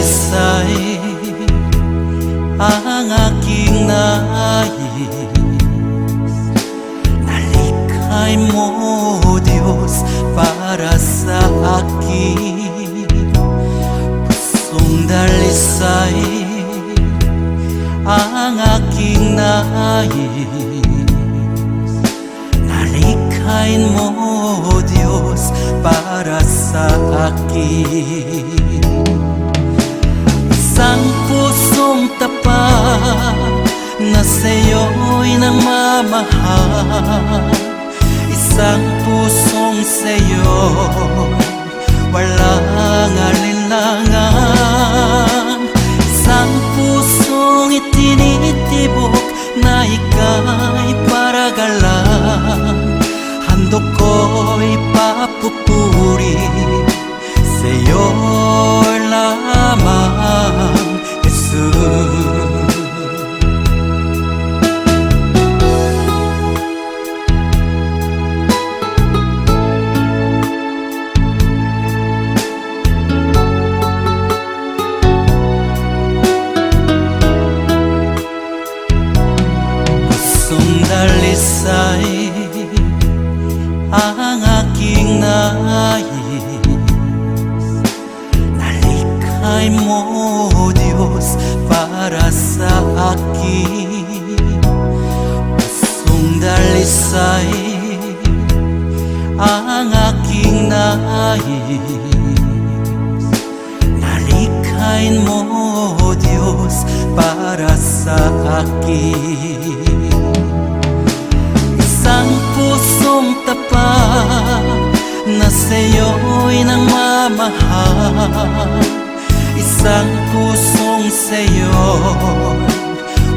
dalisay ang aking nais. Nalikhay mo, Diyos, para sa akin. Pusong dalisay ang aking nais. Nalikhain mo, Diyos, para sa akin. Isang pusong tapat na sa'yo'y nagmamahal. Isang pusong sa'yo walang alinlangan. Isang pusong itinitibok na ika'y paragalan. Handog ko'y papupuri sa'yo lamang, Jesus. Dalisay ang aking nais. Nalikhay mo, Diyos, para sa akin. Pusong dalisay ang aking nais. Nalikhain mo, Diyos, para sa akin. Isang pusong tapat na sa'yo'y nagmamahal. Isang pusong sa'yo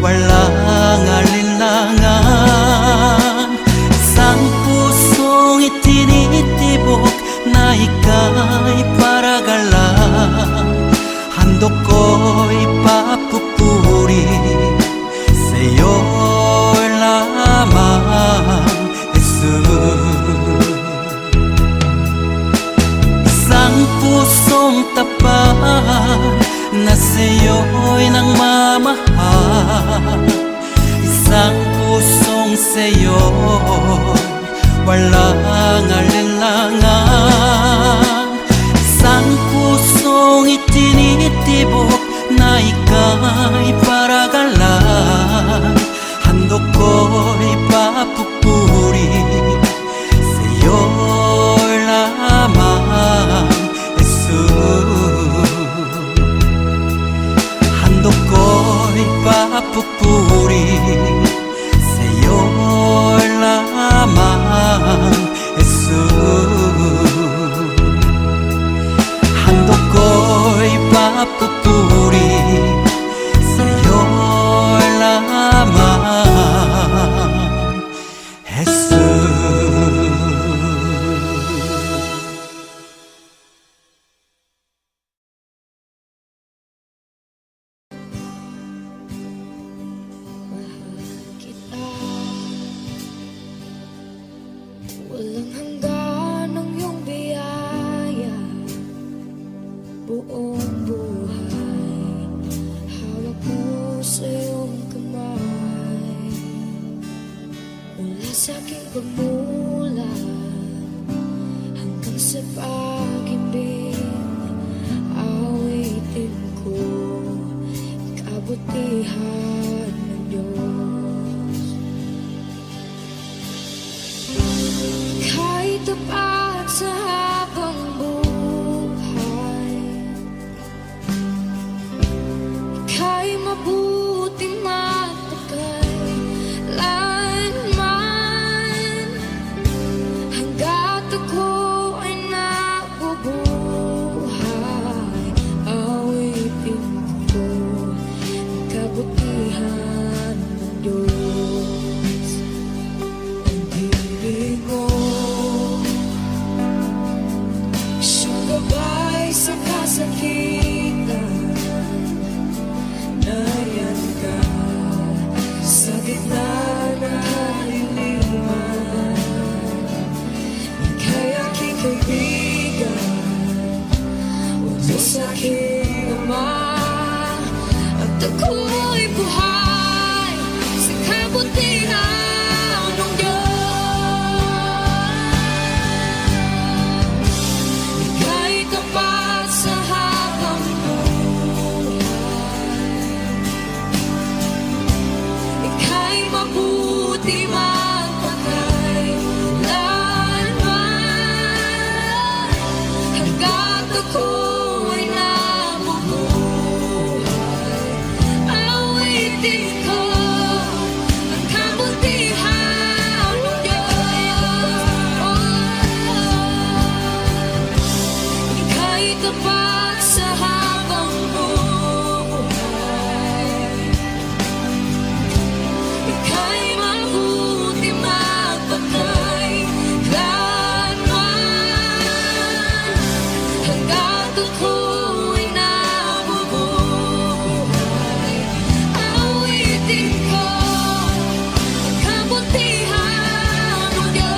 walang alinlangan. Isang pusong itinitibok na ika'y paragalan. Handog ko'y papupuri sa'yo lamang, Jesus. Isang pusong tapat na sa'yo'y nagmamahal. Isang pusong sa'yo walang alinlangan. Isang pusong itinitibok na ika'y paragalan. Handog ko'y papupuri sa'yo lamang, Jesus. Handog ko'y papupuri sa'yo lamang, Jesus. Handog ko'y papupuri sa'yo lamang, Jesus. Walang hanggan ang iyong biyaya, buong buhay hawak mo sa iyong kamay. Mula sa aking pagmulat hanggang sa pag-ibig, awitin ko kabutihan ng Diyos. Kahit tapat sa habang buhay, ika'y mabuting matagal lanman. Hanggat ako ay nabubuhay, awitin ko ang kabutihan ng Diyos. Ang ibig mo siyang gabay sa kasakitan. Nariyan ka sa gitna ng kaliliman. Ika'y aking kaibigan, huwag mo sa'kin naman. ako'y buhay sa kabutihan ng Diyos. Ika'y tapat sa habang buhay, ika'y mabuti magpakailanman, hanggat ako'y nabubuhay. Awitin ko ang kabutihan ng Diyos. Ika'y tapat sa habang buhay, ika'y mabuti magpakailanman, hanggat ako'y nabubuhay. Awitin ko ang kabutihan ng Diyos.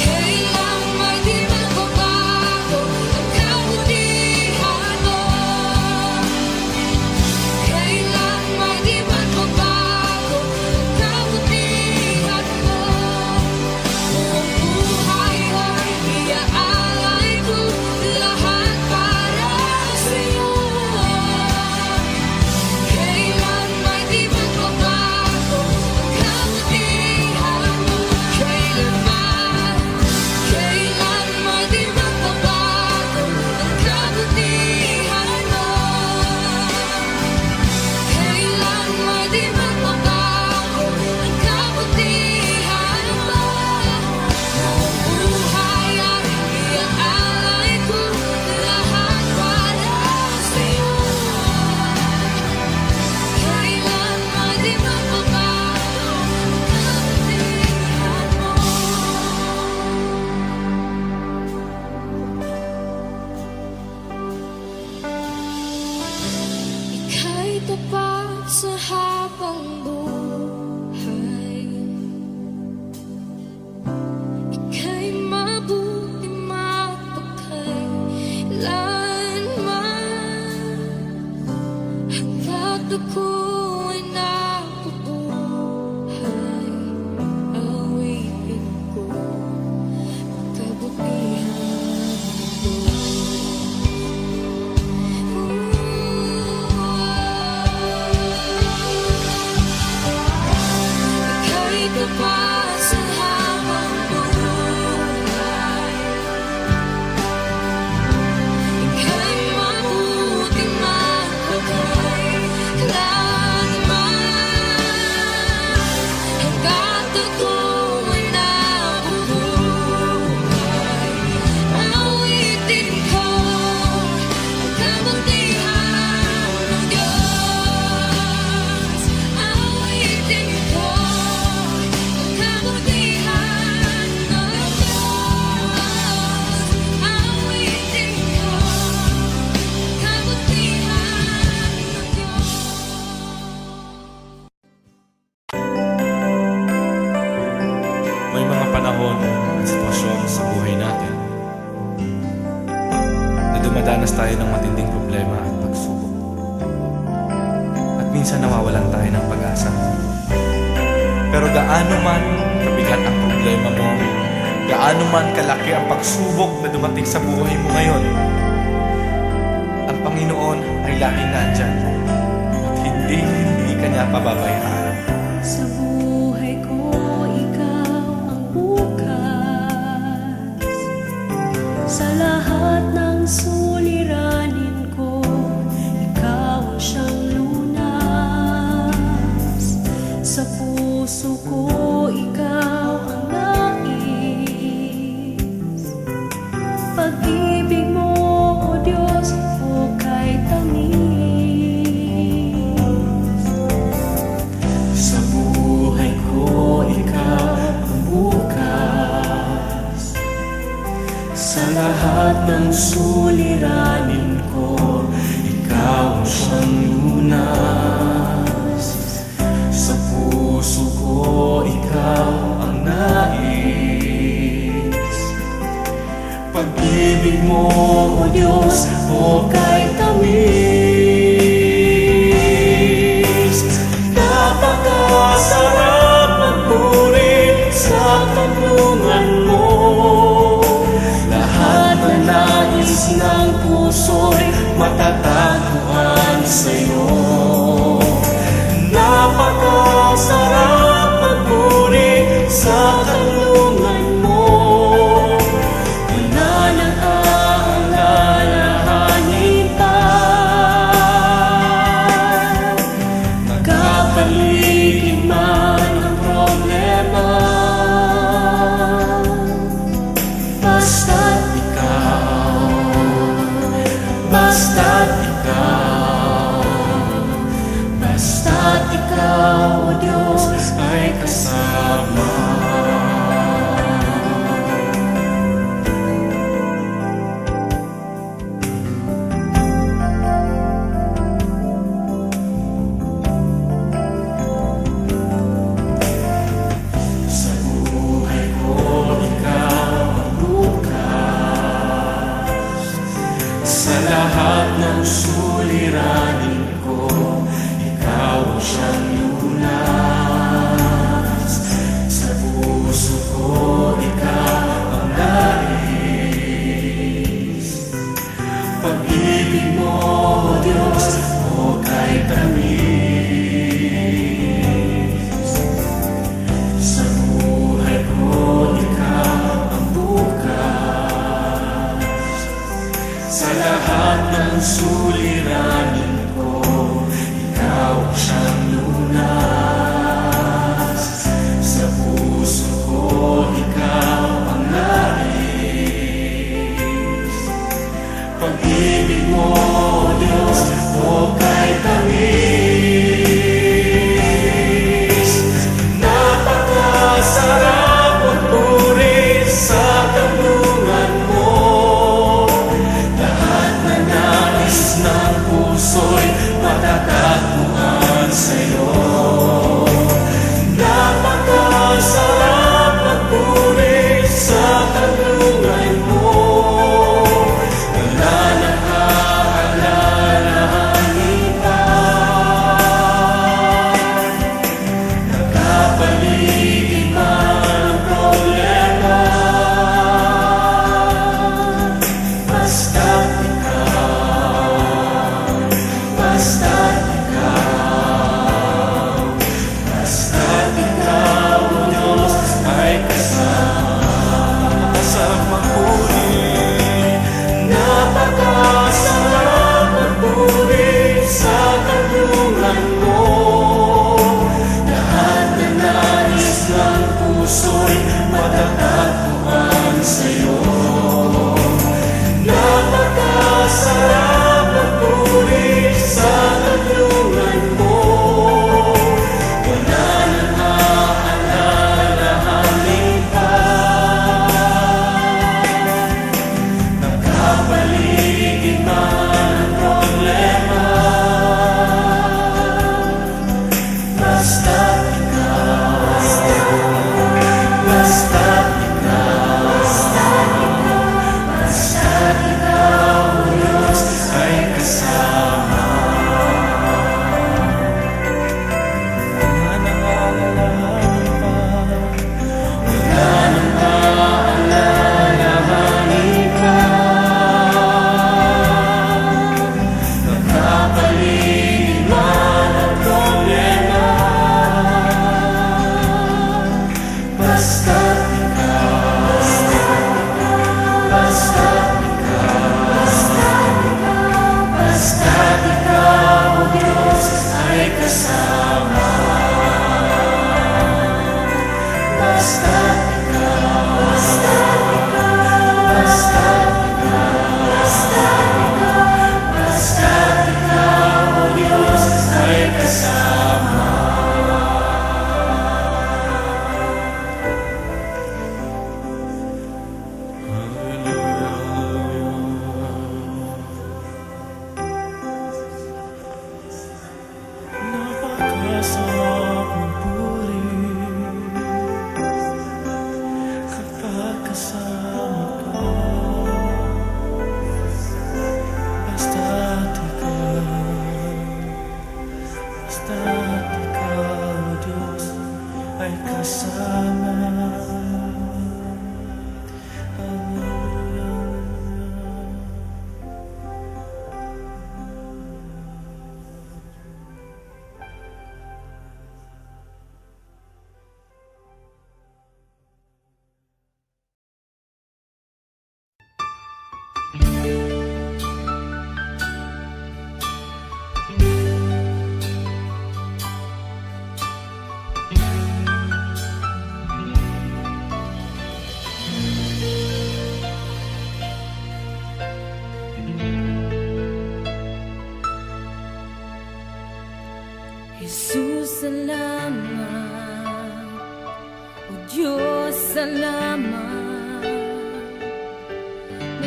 Kailang may di magbabago ang kabutihan mo, kailang may di magbabago ang kabutihan mo. Buong buhay ay iaalay ko, lahat para sa'yo. Kailan may di magbabago ang kabutihan mo, kailanman. Kailan may di magbabago ang kabutihan mo, kailan may di magbabago ang kabutihan mo. Buong buhay ay iaalay ko, lahat para sa'yo. Kailan may di magbabago ang kabutihan mo. Ika'y tapat sa habang buhay, ika'y mabuti magpakailanman, hanggat ako'y nabubuhay. Awitin ko ang kabutihan ng ika'y tapat sa habang buhay, ika'y mabuti magpakailanman, hanggat ako'y nabubuhay. Awitin ko ang kabutihan ng Diyos. Awitin ko ang kabutihan ng Diyos. Awitin ko ang kabutihan ng Diyos. May mga panahon at sitwasyon sa buhay natin na dumadanas tayo ng matinding problema at pagsubok. At minsan nawawalan tayo ng pag-asa. Pero gaano man kabigat ang problema mo, gaano man kalaki ang pagsubok na dumating sa buhay mo ngayon, ang Panginoon ay laging nandyan at hindi ka niya pababayaan. Sa buhay ko, ikaw ang bukas. Sa lahat ng suliranin ko, ikaw ang siyang lunas. Sa puso ko, ikaw ang nais. Pag-ibig mo, O Diyos, hukay tamis. Sa buhay ko, ikaw ang bukas. Sa lahat ng suliranin ko, ikaw ang siyang lunas. Sa puso ko, ikaw ang nais. Pag-ibig mo, O Diyos, o kay tamis. Napakasarap magpuri sa kanlungan mo. Lahat na nais ng puso'y matatagpuan sa'yo. Napakasarap magpuri sa kanlungan mo. Wala nang aalalahanin pa. Nagkapaligid man ang problema, basta't ikaw, basta't ikaw, basta't ikaw, O Diyos, ay kasama. Sa buhay ko, ikaw ang bukas. Sa lahat ng suliranin ko, ikaw ang siyang lunas. Sa puso ko, ikaw ang nais. Pag-ibig mo, O Diyos, o kay tamis. Sa buhay ko, ikaw ang bukas. Sa lahat ng suliranin ko, ikaw ang siyang lunas. Sa puso ko, ikaw ang nais. Pag-ibig mo, O Diyos, o kay tamis. Napakasarap magpuri sa kanlungan mo. Lahat na nais ng puso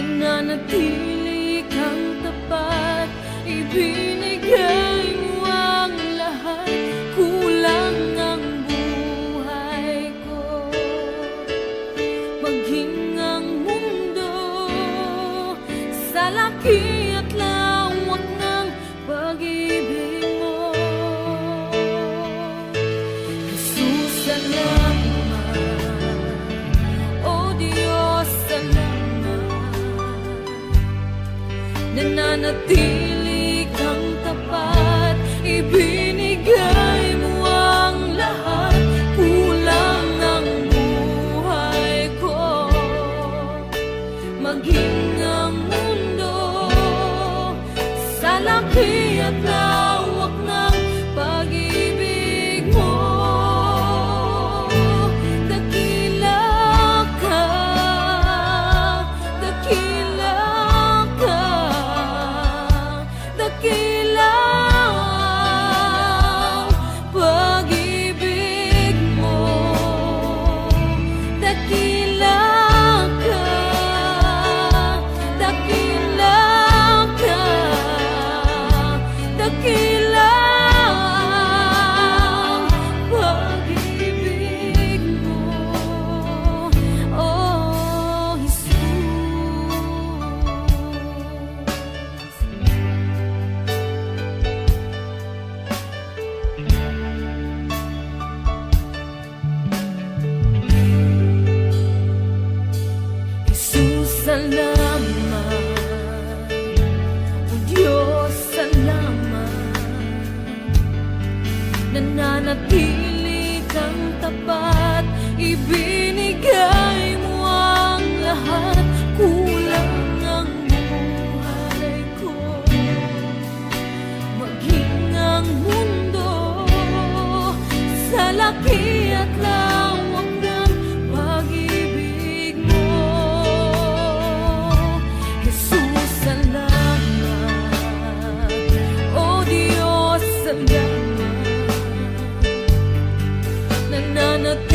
nananatili kang tapat, ibinigay mo ang lahat, kulang ang buhay ko. Maging ang mundo sa laki at lawak ng pag-ibig mo. Jesus, salamat. O Diyos, salamat. Nananatili kang tapat, ibinigay mo ang lahat, kulang ang buhay ko. Maging ang mundo sa laki at lawak ng pag-ibig mo. Dakila ka, dakila ka, dakila ang pag-ibig mo. Dakila ka, dakila ka, dakila ang pag-ibig mo. Oh, Jesus. Jesus, salamat. O Diyos, salamat. Nananatili kang tapat, ibinigay mo ang lahat, kulang ang buhay ko. Maging ang mundo sa laki at lawak ng pag-ibig mo. Jesus, salamat. O Diyos, salamat. Nananatili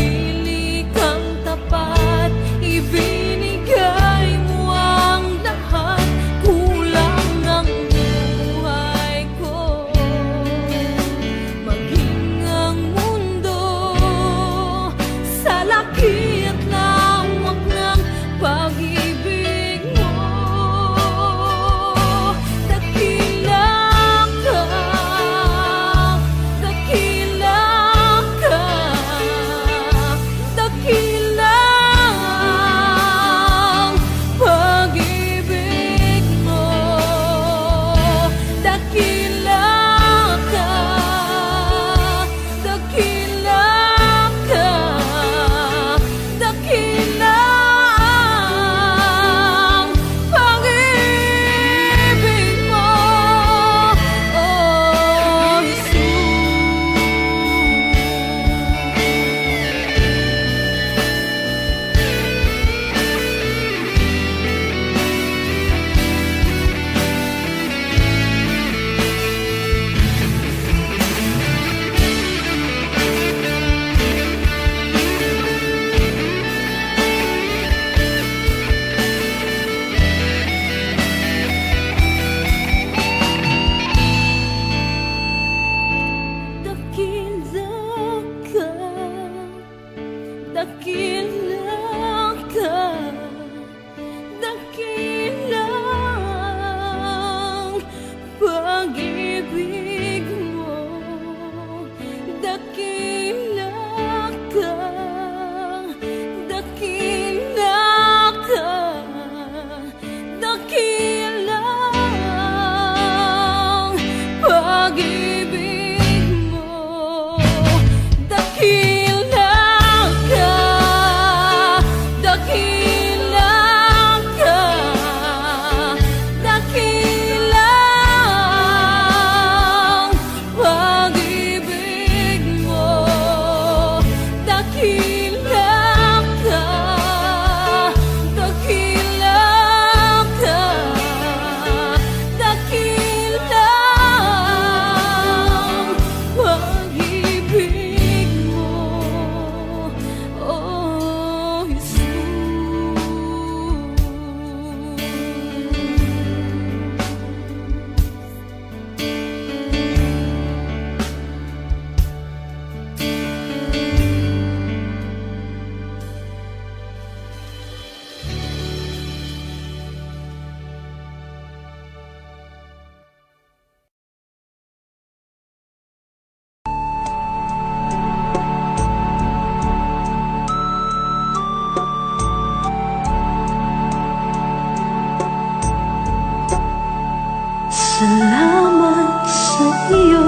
Salamat sa iyo,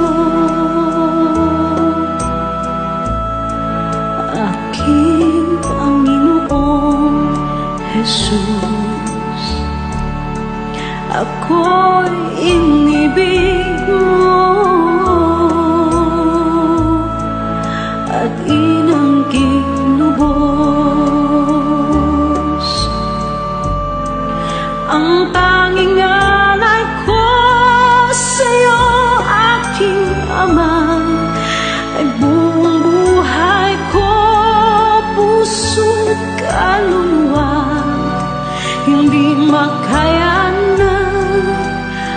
aking Panginoong Jesus. Ako'y inibig mo at inangking lubos. Ang tanging alay ko sa'yo, aking Ama, ay buong buhay ko, puso't kaluluwa. Hindi makaya na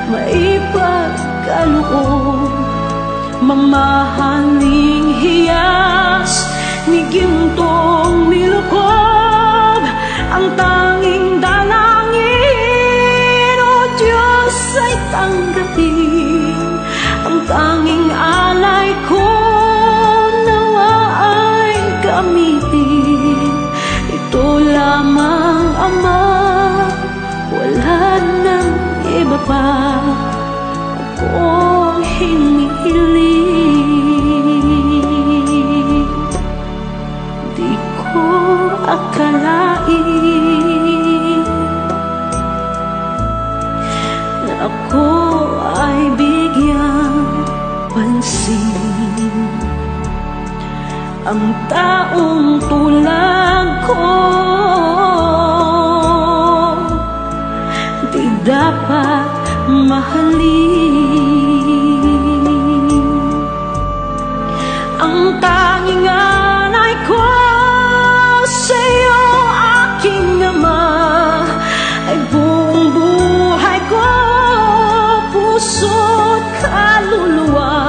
maipagkaloob, mamahaling hiyas ni gintong nilukob. Ang tanging dalangin, O Diyos, ay tanggapin. Ang tanging alay ko, nawa ay gamitin. Ito lamang, Ama, wala nang iba pa akong hinihiling. Di ko akalain na ako ay bigyang pansin. Ang taong tulad ko di dapat mahalin. Ang tanging alay ko sa'yo, aking Ama, ay buong buhay ko, puso't kaluluwa.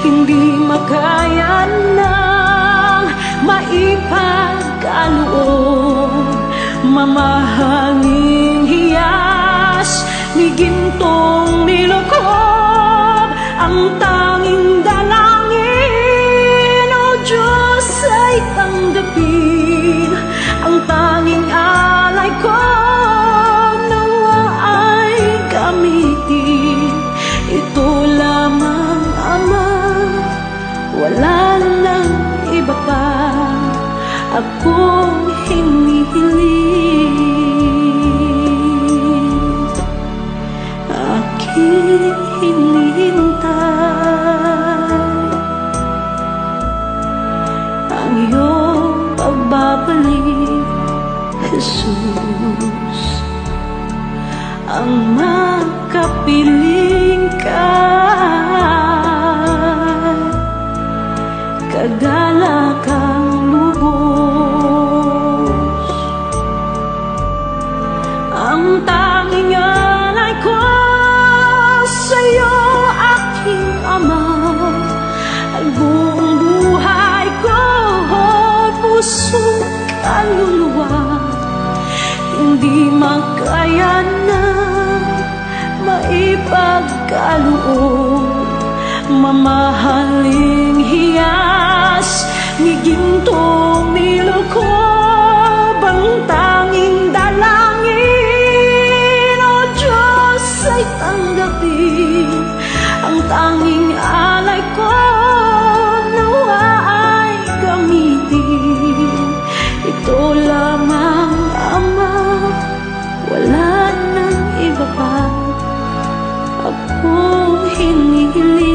Hindi makaya nang maipagkaloob, mamahaling hiyas ni gintong nilukob. Ang tanging dalangin, O Diyos, ay tanggapin. Ang tanging alay ko, nawa ay gamitin. Ito lamang, Ama, wala nang iba pa akong hinihiling. Aking hinihintay ang iyong pagbabalik, Jesus. Ang makapiling ka, kagalakang lubos. Ang tanging alay ko sa'yo, aking Ama, ay buong buhay ko, puso't kaluluwa. Hindi makaya na maipagkaloob, mamahaling hiyas ni gintong nilukob. Ang tanging dalangin, O Diyos, ay tanggapin. Ang tanging alay ko, nawa ay gamitin. Ito lamang, Ama, wala nang iba pa akong hinihiling.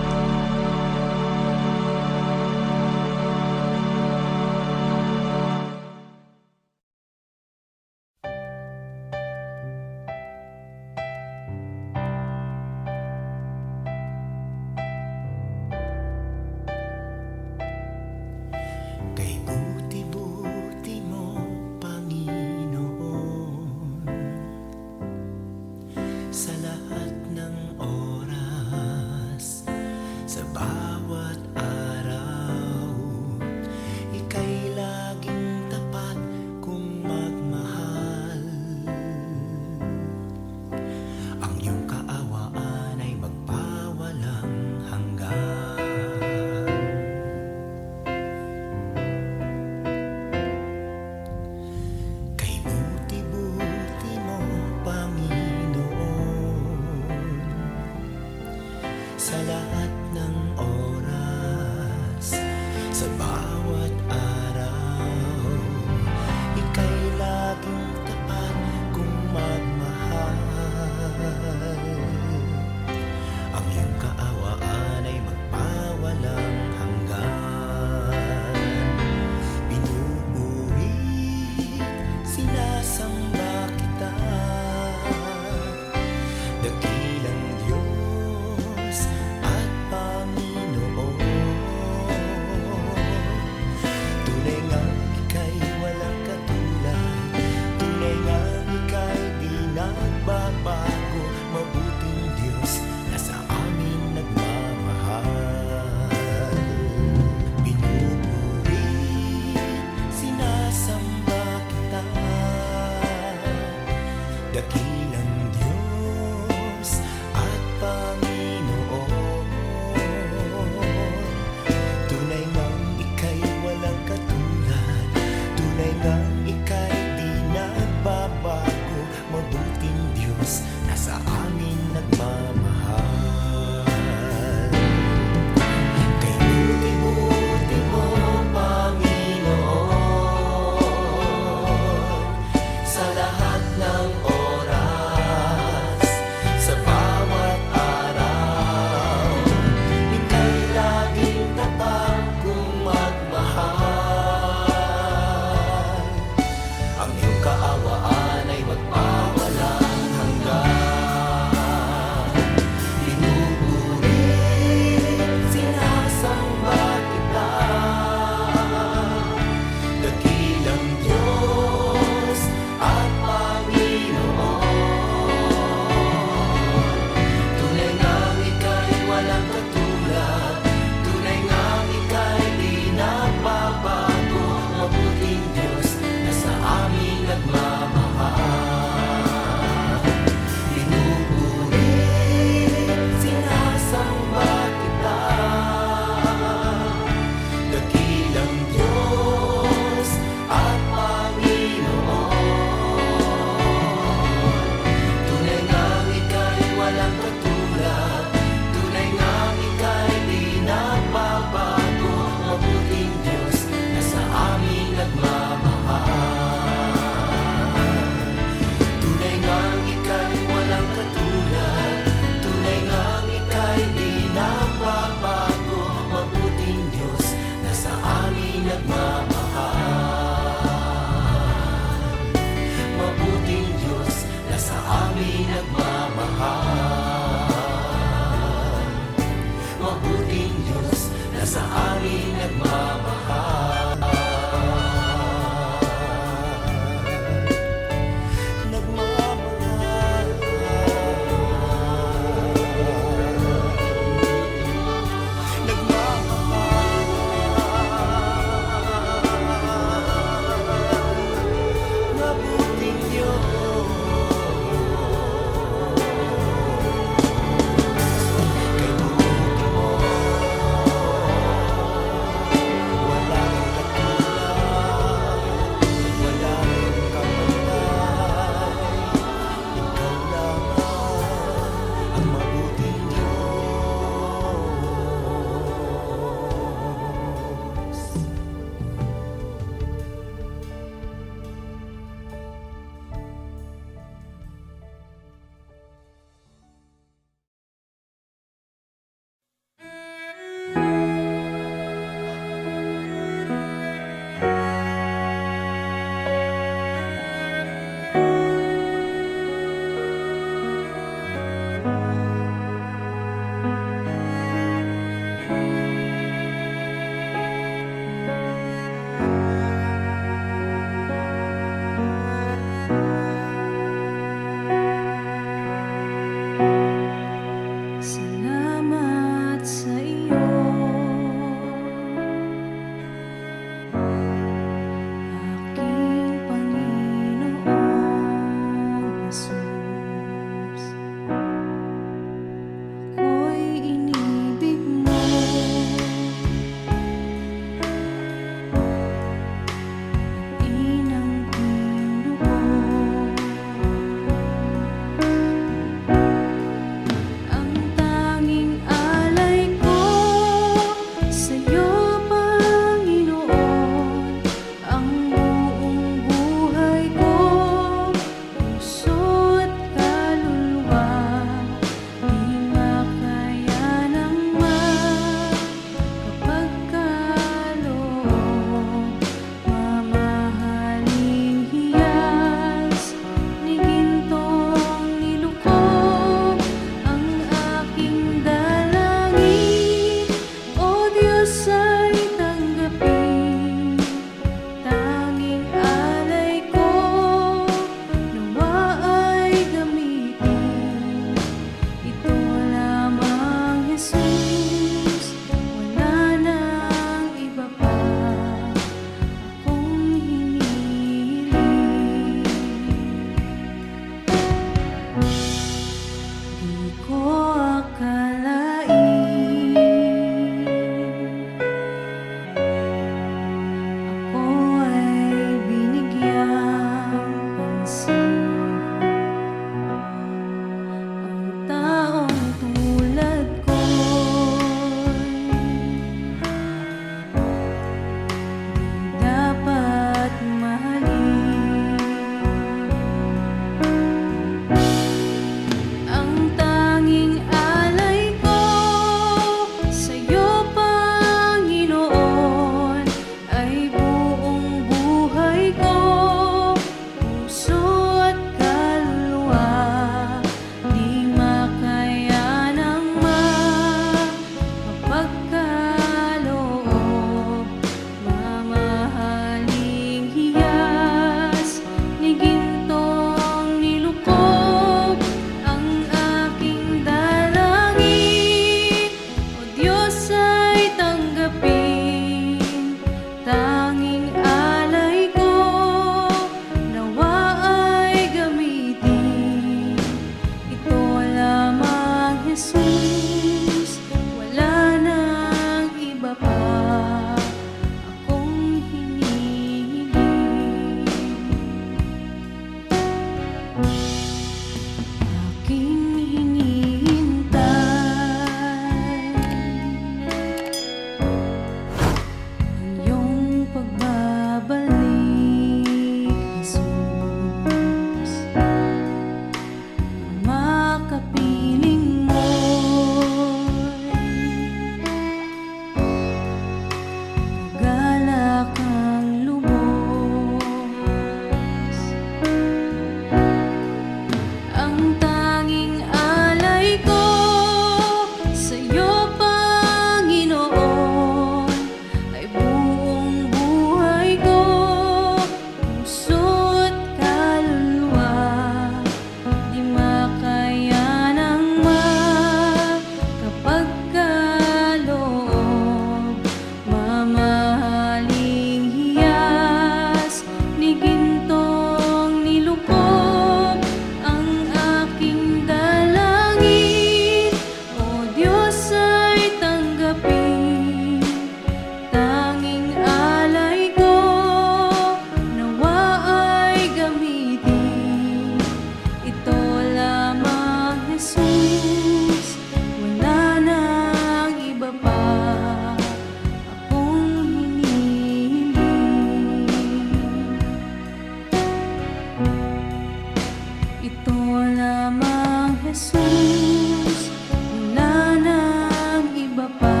Jesus, wala nang iba pa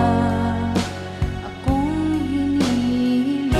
akong hinihiling.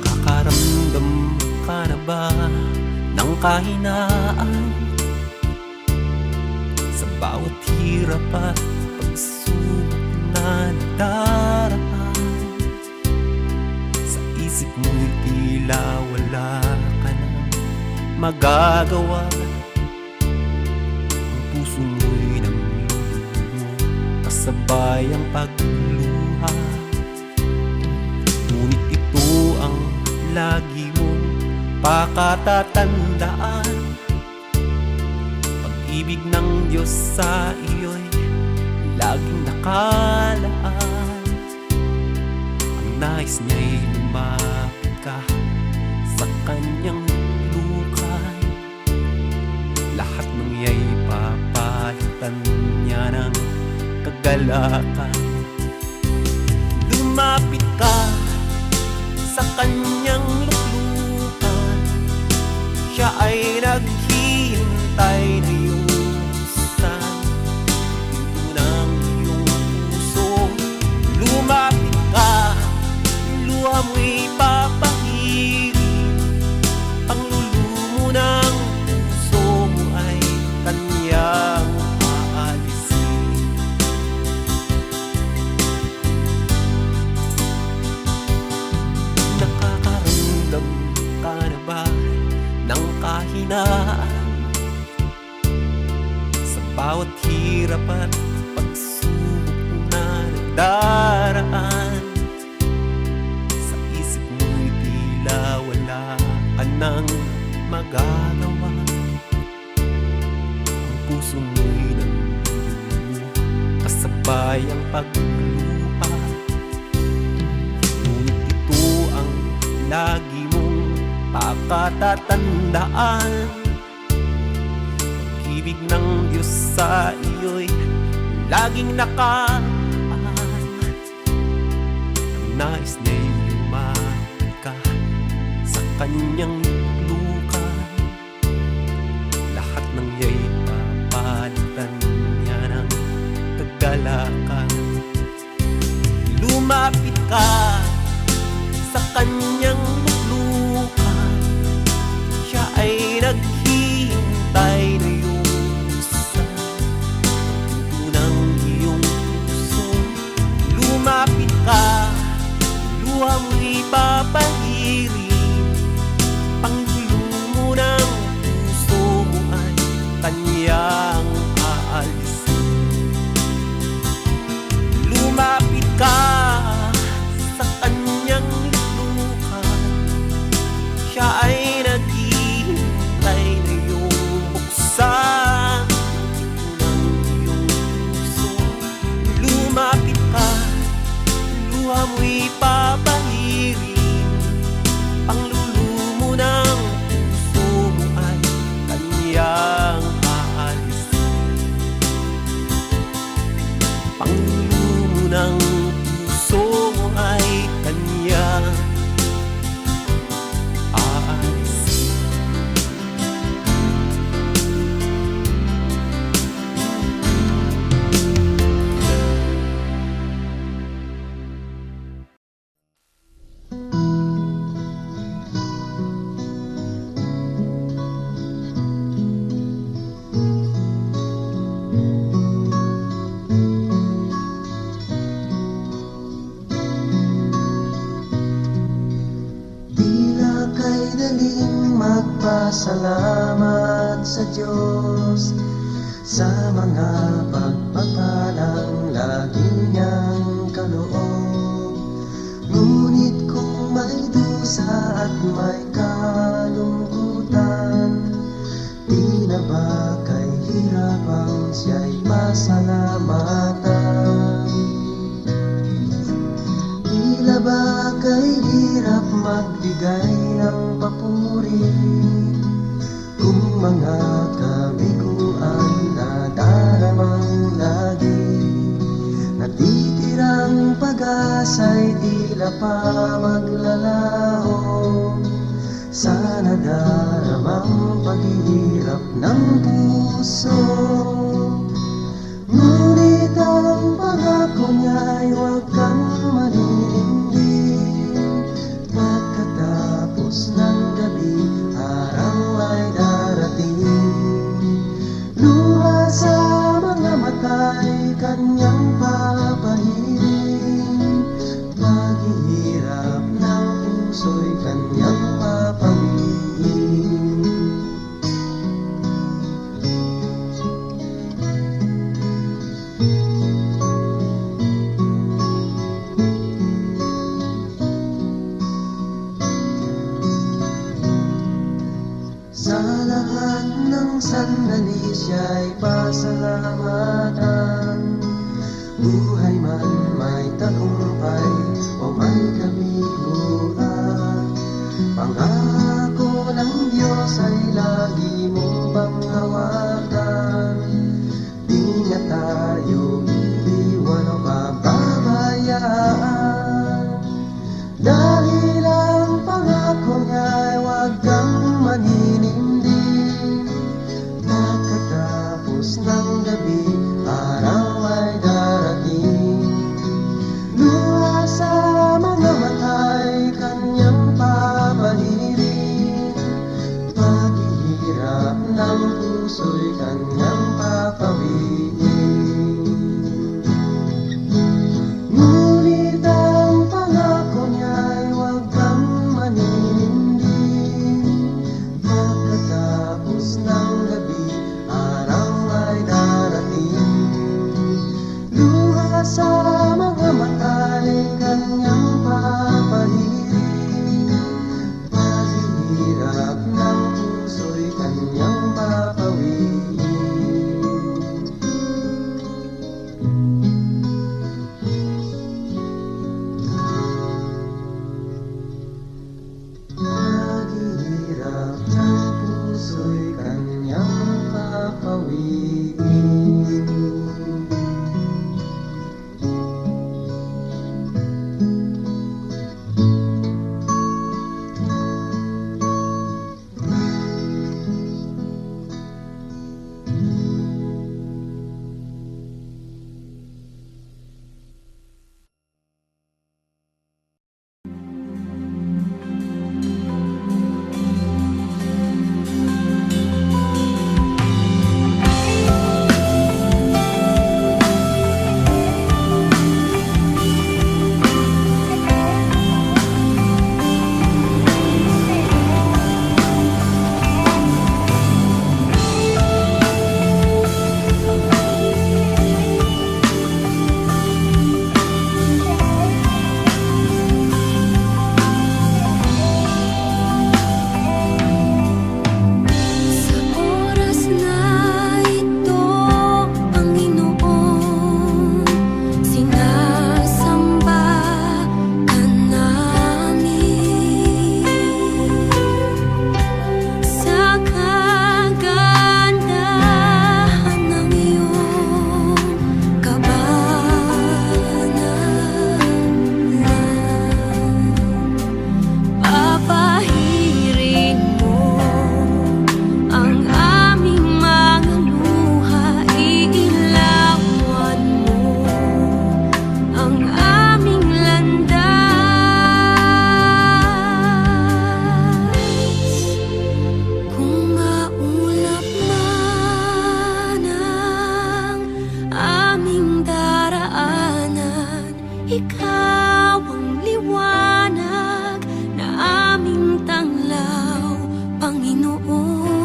Kakaramdam ka na ba ng kahinaan? Sa bawat hirap at pagsubok na nadaraan, sa isip mo'y tila wala ka na magagawa. Ang puso mo'y namlulumo, kasabay ang pagluha. Ngunit ito ang lagi mong pakatatandaan: pag-ibig ng Diyos sa iyo'y laging nakalaan. Ang nais niya'y lumapit ka sa kanyang lukan. Lahat ng iya'y papalitan niya ng kagalakan. Lumapit ka sa kanyang luklukan, siya ay naghihintay na yusan pinto ng iyong puso. Lumapit ka, luha mo'y papahirin, panglulumo ng puso mo ay kanyang aalisin. Nakakaramdam ka na ba ng kahinaan? Sa bawat hirap at pagsubok na nagdaraan, sa isip mo'y tila wala ka nang magagawa. Ang puso mo'y nalulumo, kasabay ang pagluha. Ngunit ito ang lagi mong pakatatandaan: pag-ibig ng Diyos sa iyo'y laging nakaan. Ang nais niya'y lumapit ka sa kanyang lukan. Lahat ng iya'y papalitan niya ng kagalakan. Lumapit ka sa kanyang luklukan, siya ay naghihintay na yusan pinto ng iyong puso. Lumapit ka, luha mo'y papahirin, panglulumo ng puso mo ay kanyang aalisin. Lumapit ka sa kanyang luklukan, siya ay naghihintay na iyong buksan pinto ng iyong puso. Lumapit ka, luha mo'y papahirin, panglulumo ng puso mo ay kanyang aalisin. Panglulumo ng puso Salamat sa Diyos sa mga pagpapalang lagi niyang kaloob. Ngunit kung may dusa at may kalungkutan, di na ba kay hirapang siya'y pasalamatan? Tila ba kay hirap magbigay ng papuri kung mga kabiguan na daramang lagi? Natitirang pag-asa'y tila pa maglalaho sa nadaramang paghihirap ng puso. Ngunit ang pangako niya'y huwag kang maninindig. Pagkatapos ng gabi, araw ay darating. Luha sa mga mata'y kanyang papahiring. Paghihirap ng puso'y kanyang papawiin. Sa lahat ng sandali siya'y pasalamatan. Buhay man may tagumpay o may kabiguan, pangako ng Diyos ay lagi mong panghawakan. Di niya tayo iiwan o pababayaan, dahil ang pangako niya'y huwag kang maninindig. Pagkatapos ng gabi, araw ay darating. Luha sa mga mata'y kanyang papahiring. Paghihirap ng puso'y kanyang papawiin. Ngunit ang pangako niya'y huwag kang maninindig. Pagkatapos ng gabi, araw ay darating. Luha sa mga mata'y kanyang papahiring. Paghihirap ng puso'y kanyang papawiin. Paghihirap ng puso'y kanyang papawiin. Ikaw ang liwanag na aming tanglaw, Panginoon.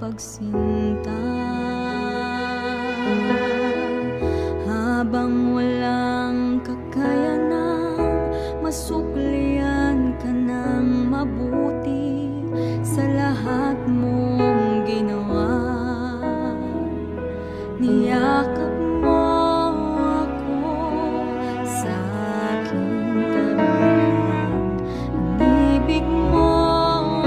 pagsinta. Habang walang kakayanang masuklian ka ng mabuti sa lahat mong ginawa. Niyakap mo ako sa aking karuan. Inibig mo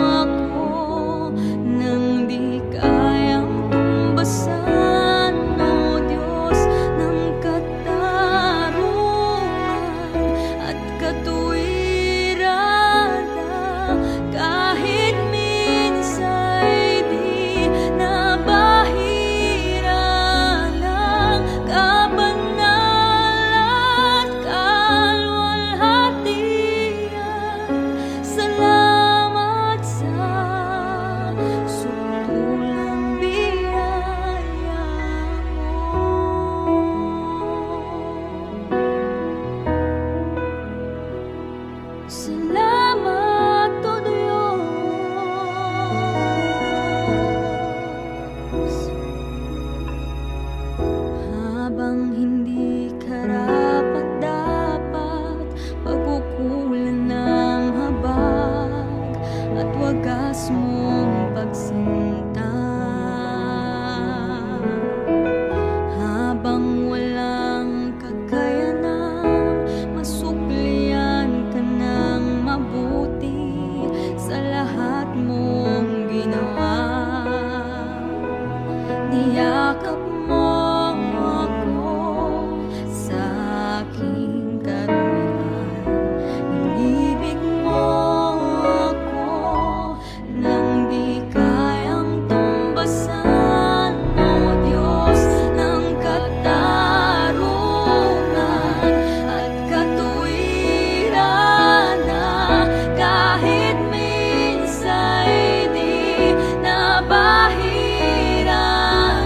ako nang di kayang tumbasan, o Diyos ng katarungan at katuwiran na kahit minsa'y di nabahira ng kabanal at kalwalhatian. Salamat sa sutulang biyaya mo. Salamat, O Diyos. Habang hindi karapat-dapat, pagkukulan ng habag at wagas mong pagsinta. Habang walang kakayanang masuklian ka ng mabuti sa lahat mong ginawa. Niyakap mo ako sa aking karuan. Inibig mo ako nang di kayang tumbasan, o Diyos ng katarungan at katuwiran na kahit minsa'y di nabahira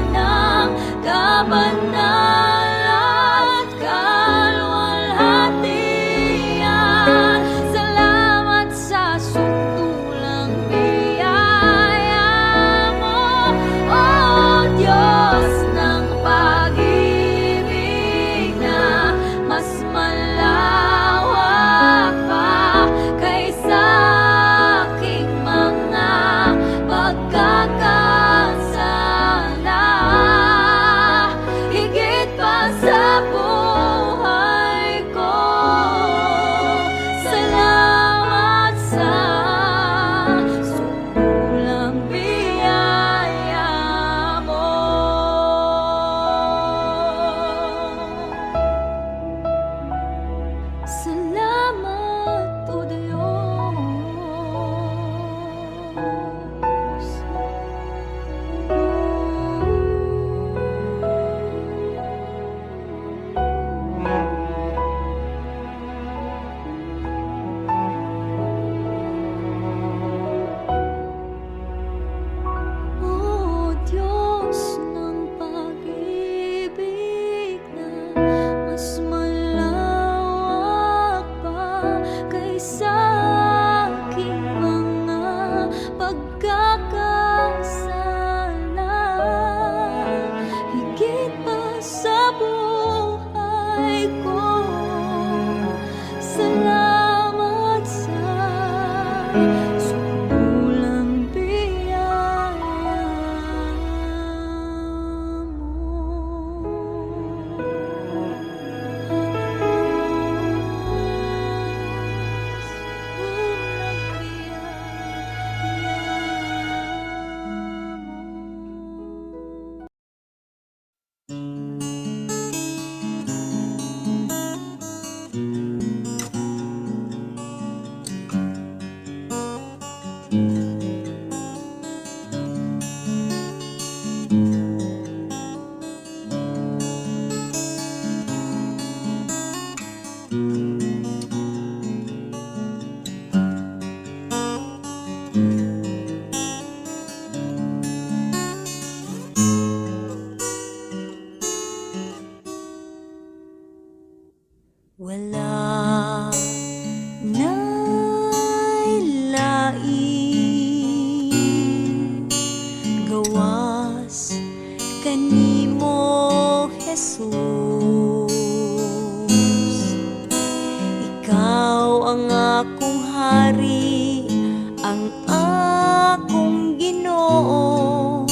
ng kabanal at kalwalhatian. Salamat sa sutulang biyaya mo, O Diyos ng pag-ibig na mas malawak pa kaysa aking mga pagkakasala. Higit pa sa buhay ko, salamat sa sutulang biyaya mo. Salamat, O Diyos. O Diyos ng pag-ibig na mas malawak pa kaysa aking mga pagkakasala. Higit pa sa buhay ko, salamat sa sutulang biyaya Wala nailain gawas kanimo Jesus. Ikaw ang akong hari, ang akong Ginoo,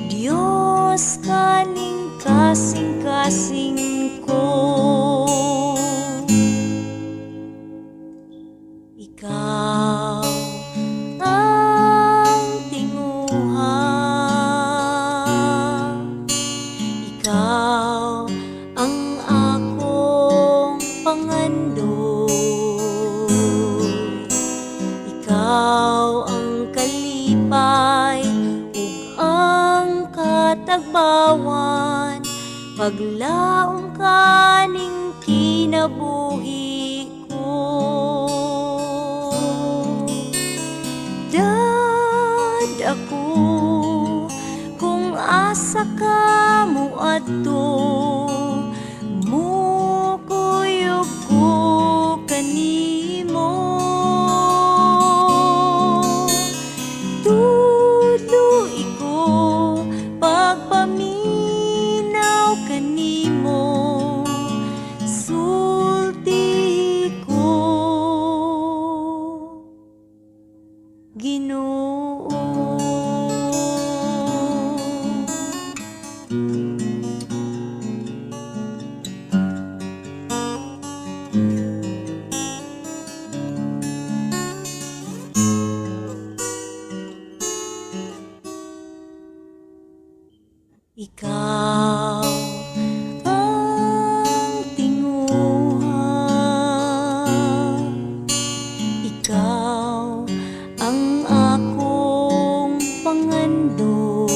Diyos kaning kasing-kasing ko. Ikaw ang tinguha, ikaw ang akong pangandoy, ikaw ang kalipay ug ang katagbawan, paglaom kaning kinabuhi ko. Dad ako kung asa ka mo adto, mukuyog ko kanimo. Tuloy ko pagpaminaw kanimo, sulti ko Ginoo. Ikaw ang tinguha, ikaw ang akong pangandoy,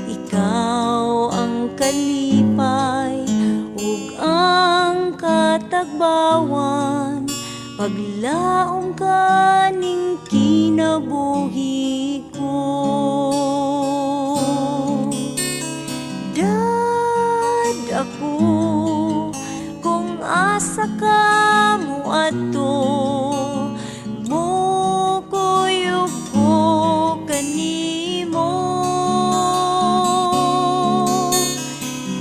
ikaw ang kalipay ug ang katagbawan, paglaom kaning kinabuhi ko. Dad ako kung asa ka mo adto, mukuyog ko kanimo.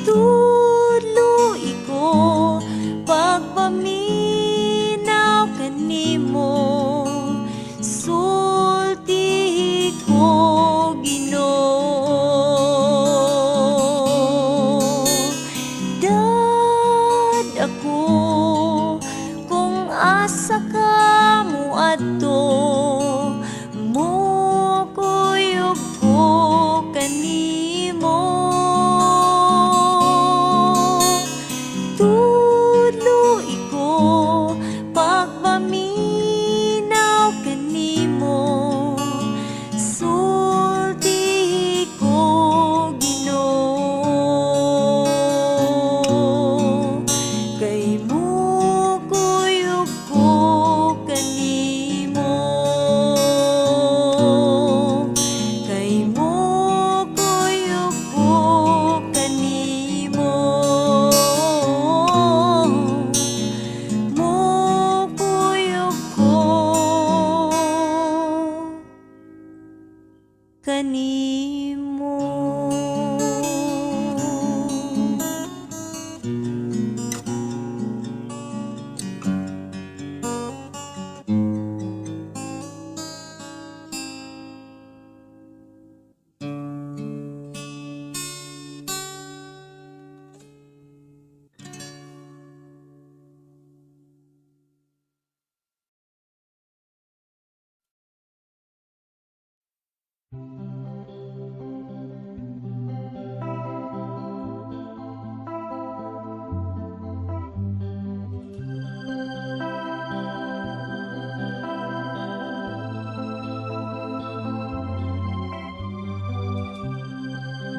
Tuloy ko pagpaminaw kanimo, sulti ko Ginoo. Dad ako kung asa ka mo adto, mukuyog ko kanimo. Tuloy ko pagpaminaw kanimo, sulti ko Ginoo. Kay mukuyog ko kanimo, kay mukuyog ko kanimo, mukuyog ko kanimo.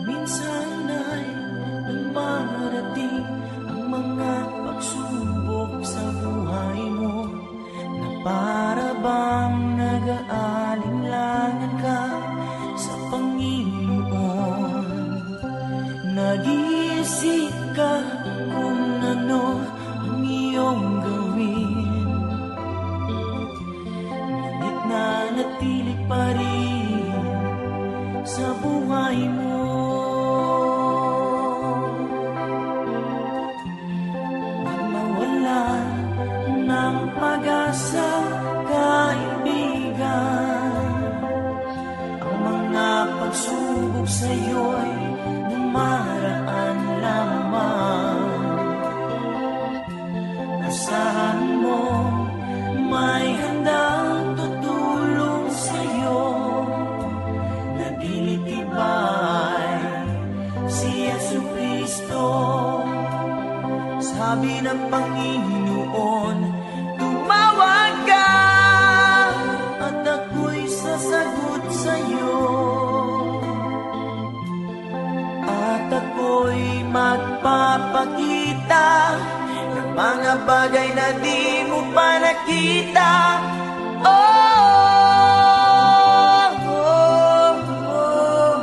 Minsan ay dumarating ang mga pagsubok sa buhay mo, na para bang nag-aalinlangan ka sa Panginoon. Nag-iisip ka kung ano ang iyong gawin, ngunit nanatili pa rin buhay mo. Huwag mawalan ng pag-asa, kaibigan. Ang mga pagsubok sa'yo'y dumaraan lamang. Asahan mo may handang tutulong sa'yo, nagilitibay si Jesucristo. Sabi ng Panginoon, tumawag ka at ako'y sasagot sa'yo, at ako'y magpapakita ng mga bagay na di mo pa nakita. Oh, oh, oh, oh.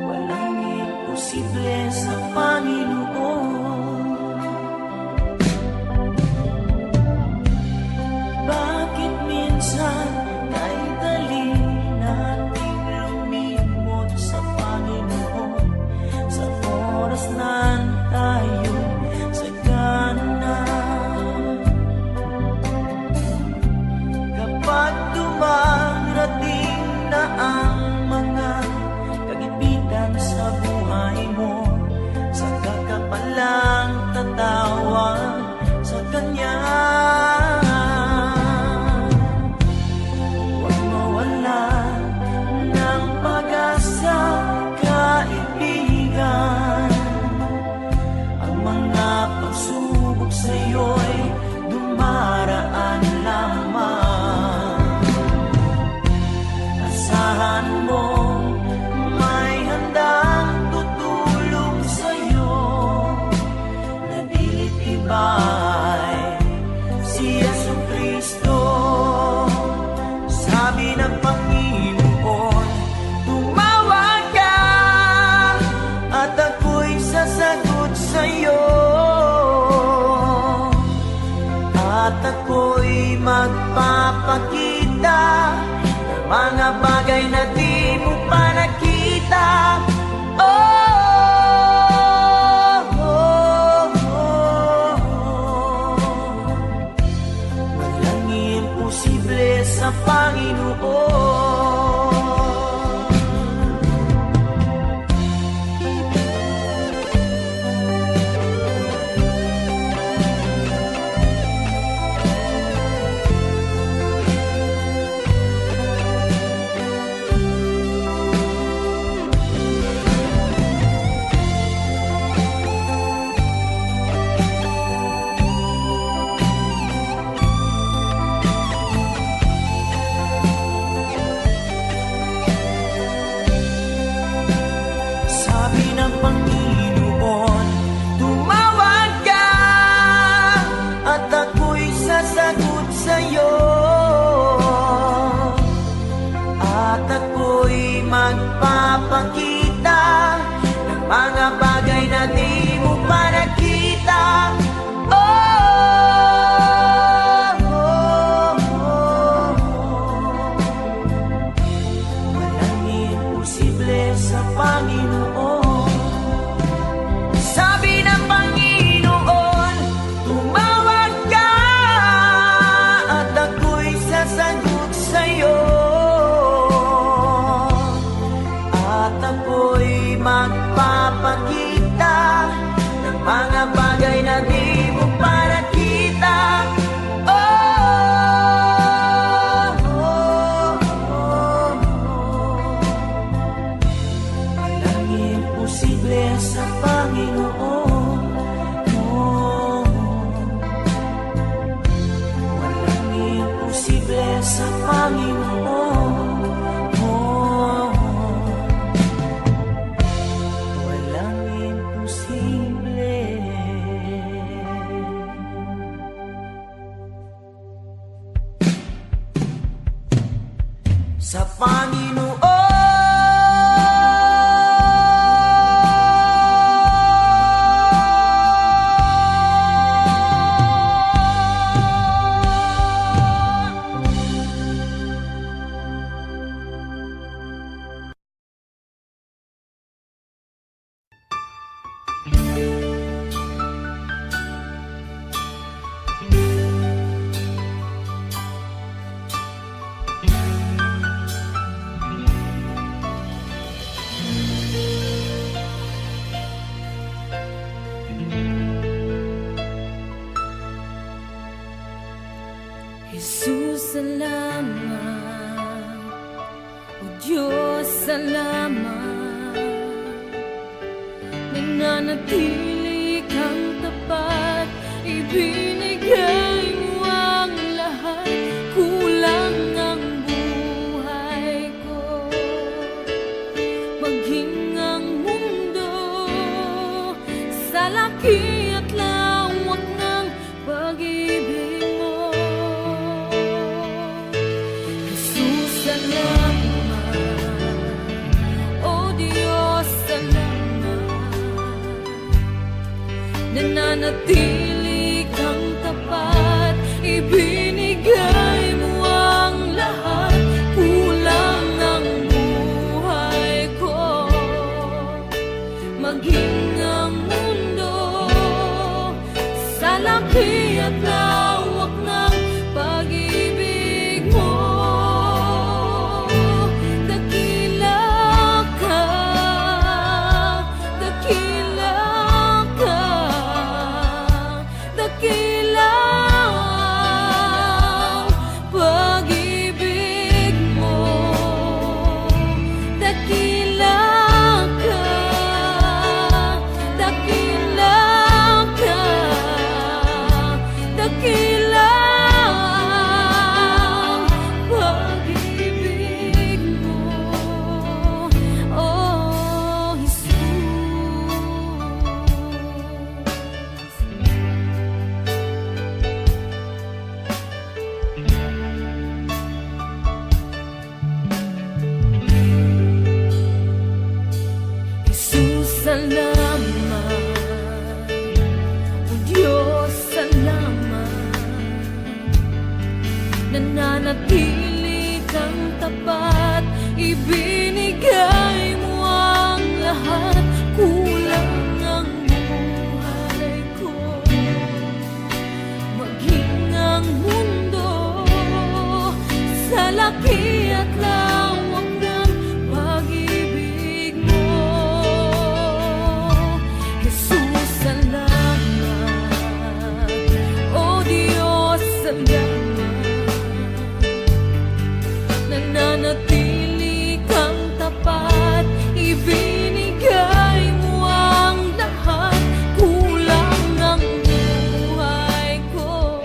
Walang imposible sa Panginoon. Bakit minsan ay dali nating lumimot sa Panginoon sa oras na tayo sa gana? Kapag dumarating na ang mga kagipitan sa buhay mo, saka ka palang tatawag sa Kanya. Huwag mawalan ng pag-asa, kaibigan. Ang mga pagsubok sa'yo'y dumaraan lamang. Asahan mo may handang tutulong sa'yo, nagilitibay si Jesucristo. Sabi ng Panginoon, tumawag ka at ako'y sasagot sa'yo, at ako'y magpapakita ng mga bagay na di mo pa nakita. Oh, oh, oh, oh. Walang imposible sa Panginoon. Sabi ng Panginoon, tumawag ka at ako'y sasagot sa'yo, at ako'y magpapakita ng mga bagay na di mo pa nakita. Oh, oh, oh, oh. Walang imposible sa Panginoon. Sabi ng Panginoon, tumawag ka at ako'y sasagot sa'yo, at ako'y magpapakita ng mga bagay na di mo pa nakita. Oh, oh, oh, oh. Walang imposible sa Panginoon. Oh, walang imposible sa Panginoon. Oh, walang imposible sa Panginoon. O Diyos, salamat. Nananatili kang tapat, ibinigay mo ang lahat. Kulang ang buhay ko, maging ang mundo sa laki at lawak ng pag-ibig mo. Jesus, salamat. O Diyos, salamat. Nananatili kang tapat, ibinigay mo ang lahat. Kulang ang buhay ko, maging ang mundo sa laki at lawak ng pag-ibig mo. Dakila ka, dakila ka, dakila ang pag-ibig mo. Dakila ka, dakila ka, dakila ang pag-ibig mo. Oh, Jesus. Jesus, salamat. O Diyos, salamat. Nananatili kang tapat, ibinigay mo ang lahat. Kulang ang buhay ko, maging ang mundo sa laki at lawak ng pag-ibig mo. Jesus, salamat. O Diyos, salamat. Nananatili kang tapat, ibinigay mo ang lahat. Kulang ang buhay ko,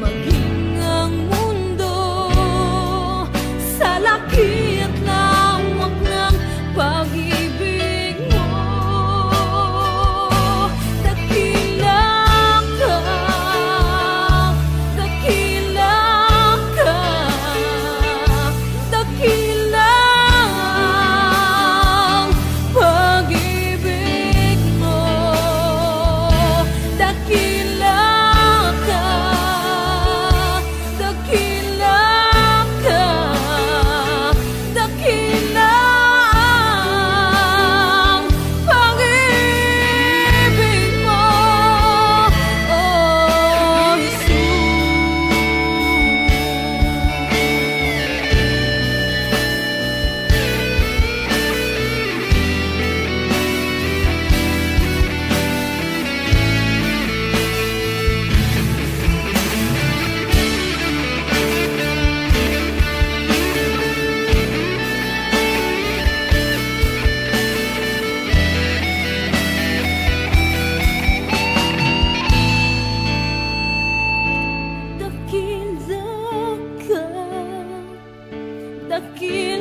maging ang mundo sa laki at lawak ng pag-ibig mo. Dakila ka, dakila ka, dakila ang pag-ibig mo. Dakila ka, dakila ka, dakila ang pag-ibig mo. Oh, dakila ka, dakila